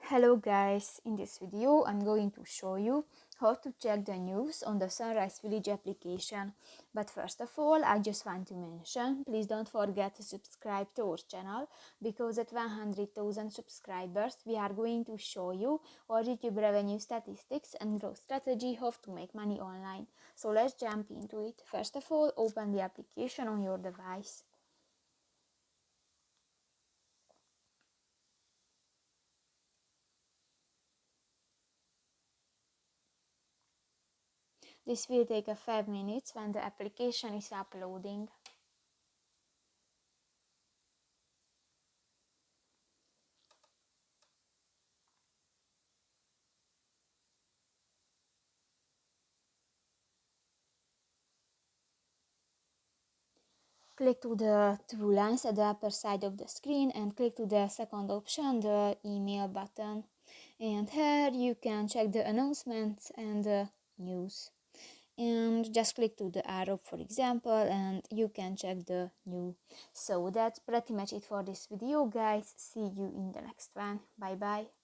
Hello guys, in this video I'm going to show you how to check the news on the Sunrise Village application. But first of all, I just want to mention, please don't forget to subscribe to our channel, because at 100,000 subscribers we are going to show you our YouTube revenue statistics and growth strategy, how to make money online. So let's jump into it. First of all, open the application on your device. This will take a 5 minutes when the application is uploading. Click to the two lines at the upper side of the screen and click to the second option, the email button. And here you can check the announcements and the news. And just click to the arrow, for example, and you can check the new. So that's pretty much it for this video, guys. See you in the next one. Bye bye.